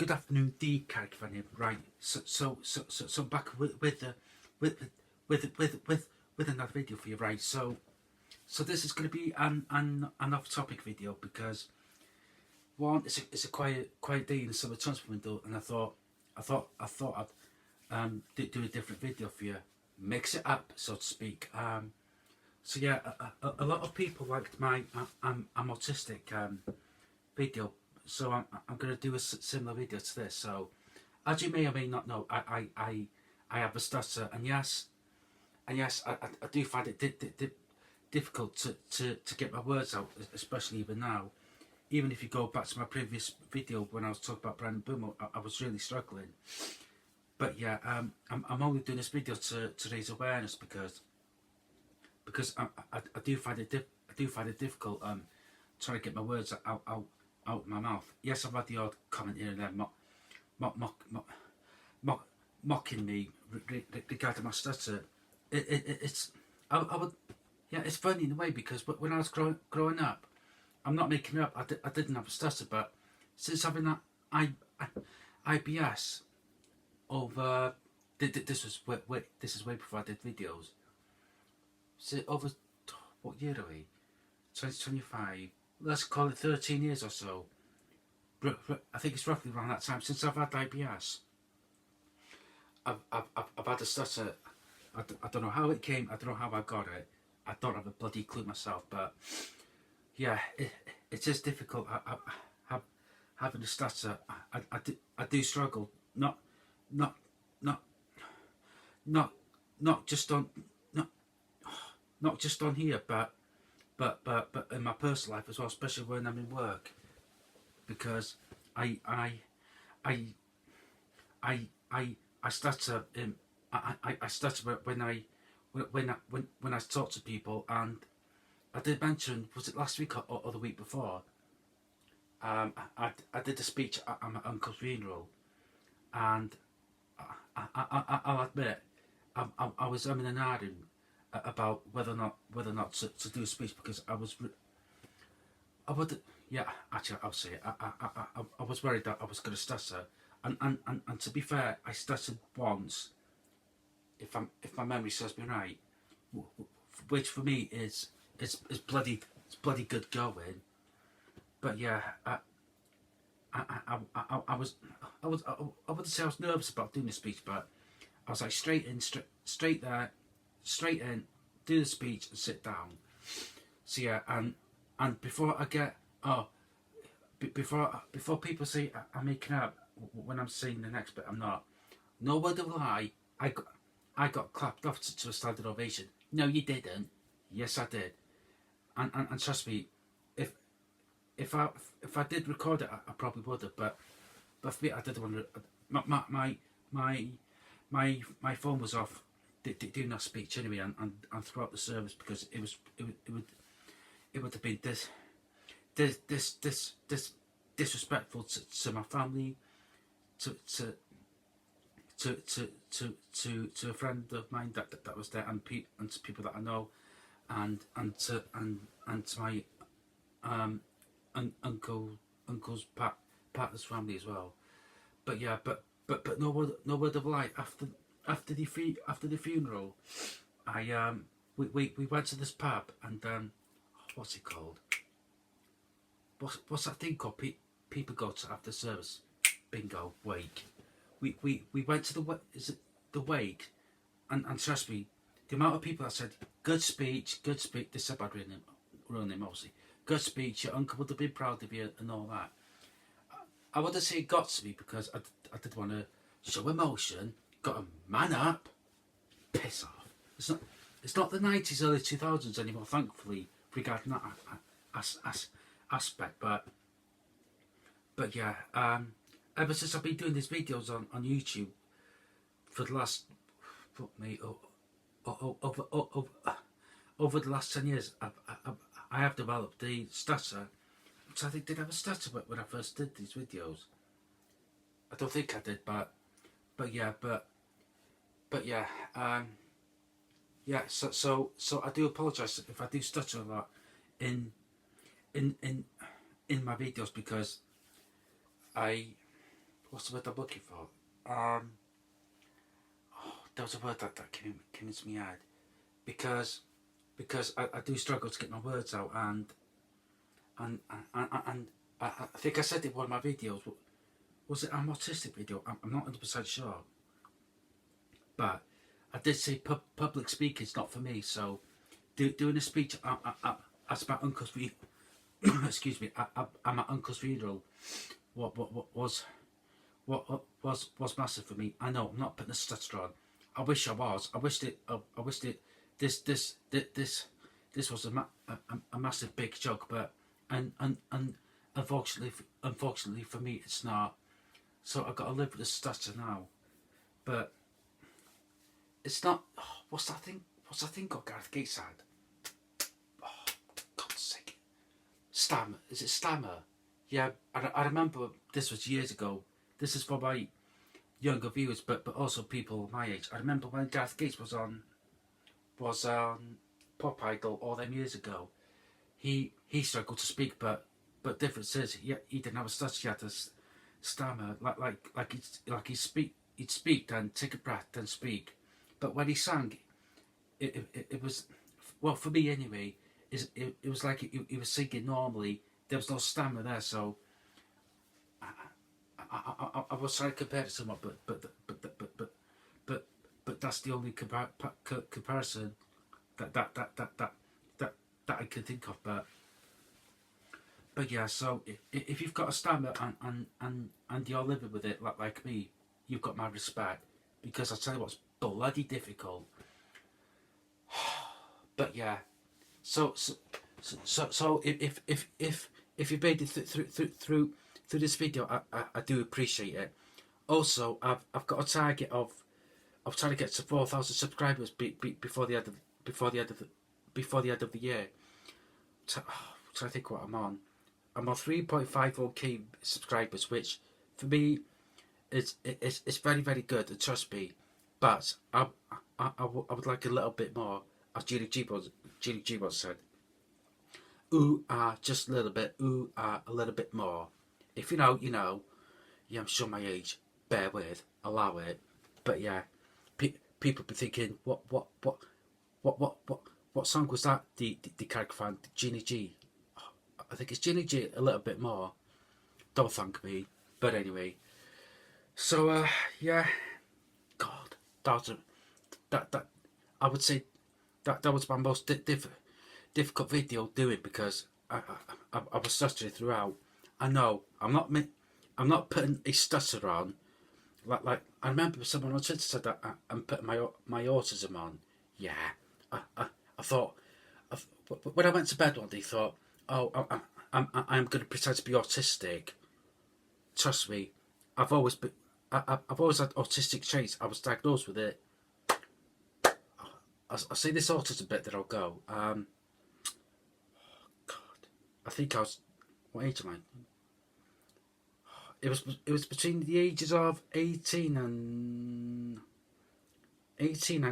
Good afternoon, the character fan here. Right, so back with another video for you. Right, so this is going to be an off-topic video because one, it's a quiet day in the summer transfer window, and I thought I'd do a different video for you, mix it up, so to speak. So yeah, a lot of people liked my I'm autistic video, so I'm going to do a similar video to this. So as you may or may not know, I have a stutter, and yes, I do find it difficult to get my words out, especially even now. Even if you go back to my previous video when I was talking about Brandon Boomer, I was really struggling. But yeah, I'm only doing this video to raise awareness because I do find it difficult trying to get my words out my mouth. Yes, I've had the odd comment here and there mocking me regarding my stutter. It's funny in a way, because when I was growing up, I'm not making it up, I didn't have a stutter, but since having that IBS over, this is way before I did videos. So over, what year are we? 2025. Let's call it 13 years or so. I think it's roughly around that time since I've had IBS. I've had a stutter. I don't know how it came. I don't know how I got it. I don't have a bloody clue myself. But yeah, it is difficult. Having a stutter. I do struggle. Not just on here, but in my personal life as well, especially when I'm in work, because I stutter. I stutter when I talk to people, and I did mention, was it last week or the week before? I did a speech at my uncle's funeral, and I'll admit I was umming and ahhing about whether or not to do a speech, because I would, yeah, actually I'll say it. I was worried that I was going to stutter, and to be fair, I stuttered once, if my memory serves me right, which for me is bloody good going. But yeah, I wouldn't say I was nervous about doing the speech, but I was like straight there, straight in, do the speech and sit down. So yeah, and before I get before people say I'm making up when I'm saying the next bit, I'm not. No word of a lie. I got clapped off to a standing ovation. No, you didn't. Yes, I did. And trust me, if I did record it, I probably would have. But for me, I didn't want to. My phone was off doing that speech anyway, and throughout the service, because it would have been this disrespectful to my family, to a friend of mine that was there, and to people that I know, and to my uncle's partner's family as well. But yeah, but no word of a lie. After the funeral, we went to this pub, and what's it called? What's that thing called? People go to after service. Bingo, wake. We went to the wake, and trust me, the amount of people that said good speech. This is about real name obviously. Good speech. Your uncle would have been proud of you and all that. I wouldn't say it got to me, because I did want to show emotion. Got to man up. Piss off. It's not the 90s, early 2000s anymore, thankfully, regarding that aspect. But yeah, ever since I've been doing these videos on YouTube for the last, over the last 10 years, I have developed the stutter. So I think, did I have a stutter when I first did these videos? I don't think I did, but yeah, yeah. So I do apologise if I do stutter a lot in my videos, because I what's the word I'm looking for? There was a word that came into my head because I do struggle to get my words out, and I think I said it in one of my videos. Was it an autistic video? I'm not 100% sure, but I did say public speaking is not for me. So doing a speech at my uncle's excuse me, at my uncle's funeral, what was massive for me. I know I'm not putting a stutter on. I wish I was. I wished it. I wished it. This was a massive big joke, but and unfortunately for me it's not. So I've got to live with the stutter now. But it's not. Oh, what's that thing? What's that thing called Gareth Gates had? Oh, God's sake! Stammer. Is it stammer? Yeah, I remember this was years ago. This is for my younger viewers, but also people my age. I remember when Gareth Gates was on Pop Idol all them years ago. He struggled to speak, but difference is he didn't have a stutter. He had a stammer, like he'd speak, then take a breath, then speak. But when he sang, it was, well, for me anyway, it was like he was singing normally. There was no stammer there, so I was trying to compare it to someone, but that's the only comparison that I can think of. But yeah, so if you've got a stammer and you're living with it like me, you've got my respect, because I tell you what's bloody difficult. But yeah, so if you made it through this video, I do appreciate it. Also, I've got a target of trying to get to 4,000 subscribers before the end of the year. Trying to think what I'm on. I'm on 3.54k subscribers, which for me it's very, very good, and trust me. But I would like a little bit more, as Julie G once said. Ooh, just a little bit. Ooh, a little bit more. If you know, you know. Yeah, I'm sure my age. Bear with, allow it. But yeah, people be thinking, what song was that? The character fan, Ginny G. I think it's Ginny G a little bit more. Don't thank me. But anyway, so yeah, God, that I would say that was my most difficult video doing, because I was stuttering throughout. I know I'm not putting a stutter on. Like I remember someone on Twitter said that I'm putting my autism on. Yeah, I thought, when I went to bed one day, thought, oh, I'm going to pretend to be autistic. Trust me, I've always had autistic traits. I was diagnosed with it. I'll say this autism bit, that I'll go. God, I think I was, what age am I? It was between the ages of 18 and 19,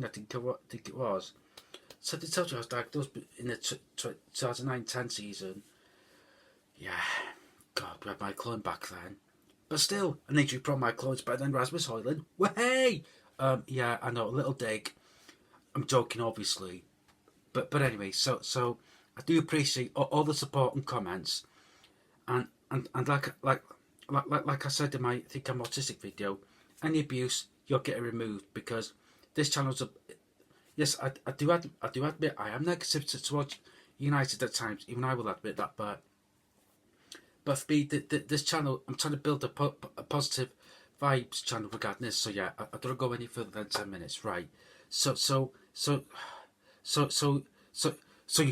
I think it was. So they told you I was diagnosed in the 2009-10 season. Yeah, God, we had my clone back then. But still, an injury from my clone's better than Rasmus Højlund. Way! Yeah, I know, a little dig. I'm joking, obviously. But anyway, so I do appreciate all the support and comments. And like I said in my Think I'm Autistic video, any abuse, you'll get it removed, because this channel's yes, I do admit I am negative towards United at times. Even I will admit that, but for me, this channel, I'm trying to build a positive vibes channel regarding this. So yeah, I don't go any further than 10 minutes, right? So you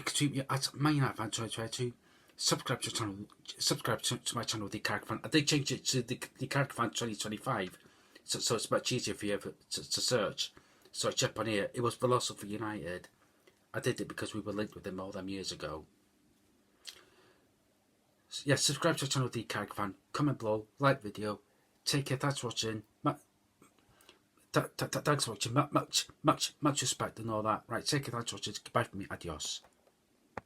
can tweet me at ManUnitedFan2022. Subscribe to my channel, The Character Fan. I did change it to the Character Fan 2025, so it's much easier for you to search. So I check on here. It was Philosopher United. I did it because we were linked with him all them years ago. So yeah, subscribe to the channel, The Character Fan. Comment below, like video. Take care. Thanks for watching. Thanks for watching. Much respect and all that. Right, take care. Thanks for watching. Goodbye from me. Adios.